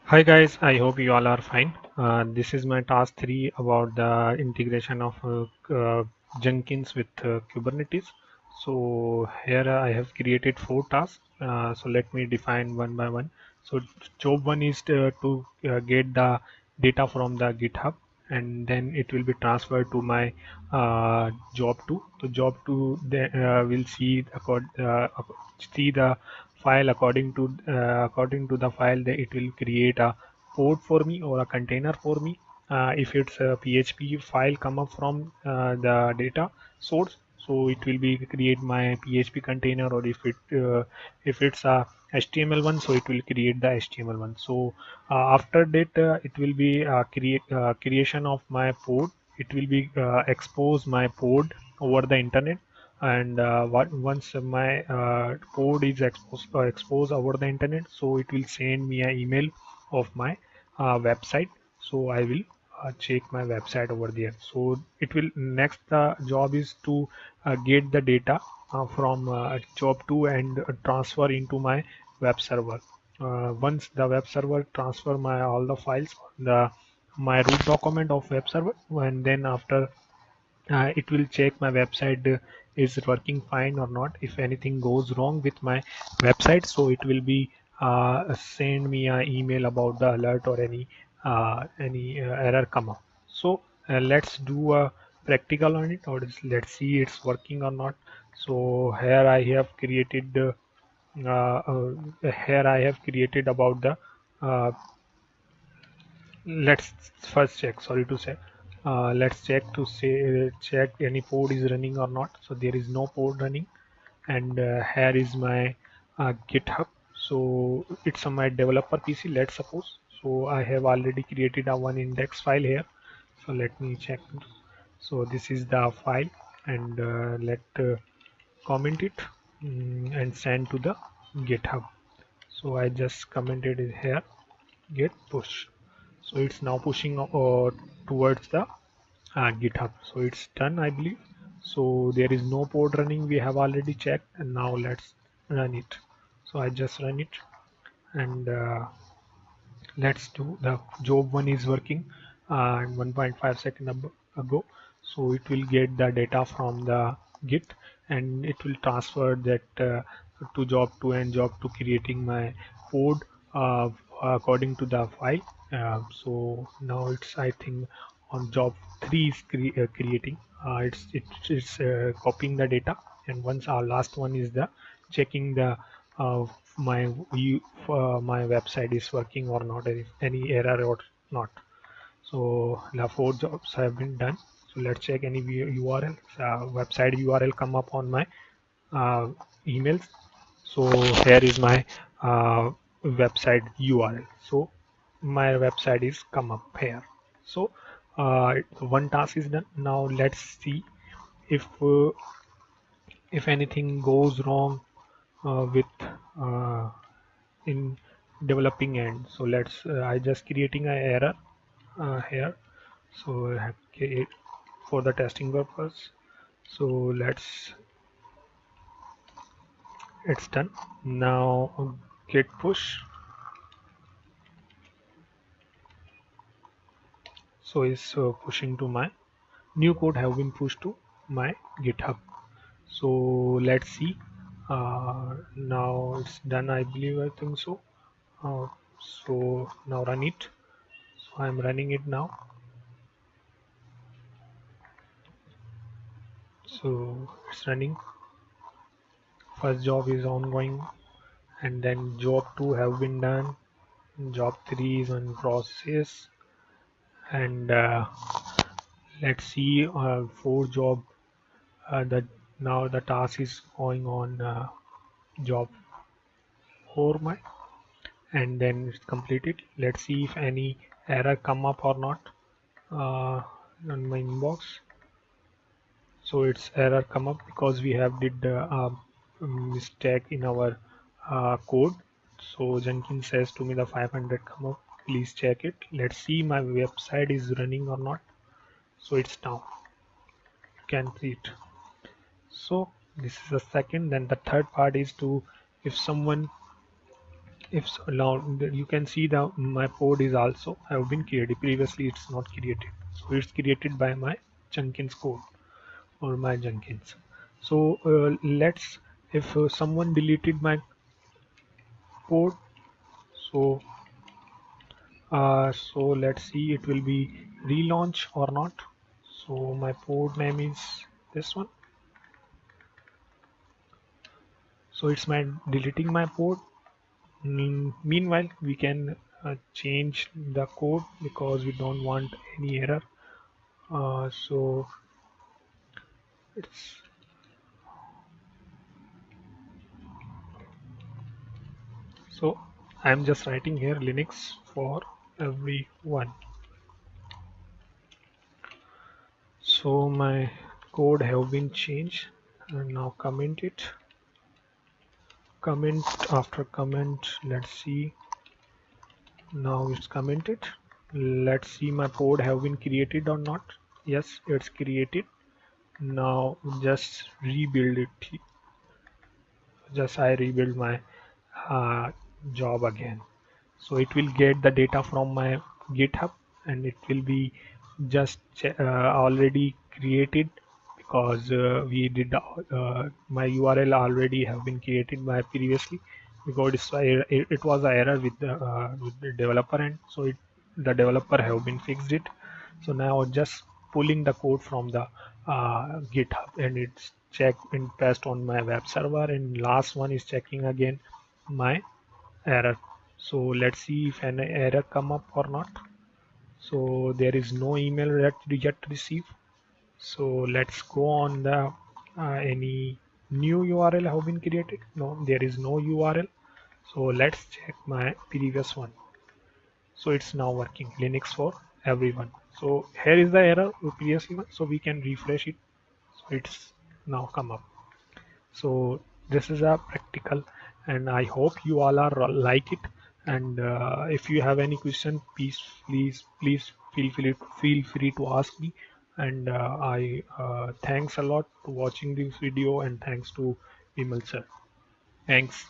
Hi guys, I hope you all are fine. This is my task 3 about the integration of Jenkins with Kubernetes. So here I have created 4 tasks. So let me define one by one. So job 1 is to get the data from the GitHub, and then it will be transferred to my job 2. So job 2 will see the file according to the file that it will create a port for me or a container for me. If it's a PHP file come up from the data source, so it will be create my PHP container, or if it's a HTML one, so it will create the HTML one. So after that, it will be creation of my port. It will be expose my port over the internet, and once my code is exposed over the internet, so it will send me an email of my website. So I will check my website over there. So it will next the job is to get the data from job 2 and transfer into my web server. Once the web server transfer my all the files, the my root document of web server, and then after it will check my website is working fine or not. If anything goes wrong with my website, so it will be send me an email about the alert or any error come up. So let's do a practical on it, or let's see it's working or not. So here I have created here I have created about the uh, let's first check, sorry to say, let's check to say check any pod is running or not. So there is no pod running, and here is my GitHub. So it's on my developer PC, let's suppose. So I have already created a one index file here. So let me check. So this is the file, and let comment it, and send to the GitHub. So I just commented it here, git push. So it's now pushing towards the GitHub. So it's done, I believe. So there is no pod running, we have already checked, and now let's run it. So I just run it, and let's do the job 1 is working, and 1.5 second ago. So it will get the data from the git, and it will transfer that to job 2, and job 2 creating my code according to the file. So now it's, I think, on job 3 is creating, it's copying the data, and once our last one is the checking the uh, my website is working or not, if any error or not. So the 4 jobs have been done. So let's check any URL, website URL come up on my uh, emails. So here is my website URL. So my website is come up here. So one task is done. Now let's see if uh, if anything goes wrong with uh, in developing end. So let's I just creating a error here. So I have create for the testing purpose. So let's, it's done. Now git push. So it's pushing to my new code have been pushed to my GitHub. So let's see. Now it's done, I believe, I think so. So now run it. So I'm running it now. So it's running. First job is ongoing, and then job 2 have been done. Job 3 is on process, and let's see, 4 job that now the task is going on job 4 my, and then it's completed. Let's see if any error come up or not on my inbox. So it's error come up because we have did mistake in our code. So Jenkins says to me the 500 come up, please check it. Let's see my website is running or not. So it's down, you can see it. So this is the second. Then the third part is to, if someone if so, now you can see the my pod is also have been created. Previously it's not created, so it's created by my Jenkins code or my Jenkins. So let's, if someone deleted my pod, so so let's see it will be relaunch or not. So my pod name is this one. So it's my deleting my pod. Meanwhile we can change the code because we don't want any error. So it's, so I'm just writing here Linux for everyone. So my code have been changed, and now comment it. Comment after comment. Let's see. Now it's commented. Let's see my code have been created or not. Yes, it's created. Now just rebuild it. Just I rebuild my uh, job again. So it will get the data from my GitHub, and it will be just already created because we did my URL already have been created by previously, because it was an error with the developer end, so the developer have been fixed it. So now just pulling the code from the GitHub, and it's check and paste on my web server, and last one is checking again my error. So let's see if an error come up or not. So there is no email that we yet receive. So let's go on the any new URL have been created. No, there is no URL. So let's check my previous one. So it's now working, Linux for everyone. So here is the error previously one, so we can refresh it. So it's now come up. So this is a practical, and I hope you all are like it. And if you have any question, please feel free to ask me. And I thanks a lot to watching this video, and thanks to Vimal sir. Thanks.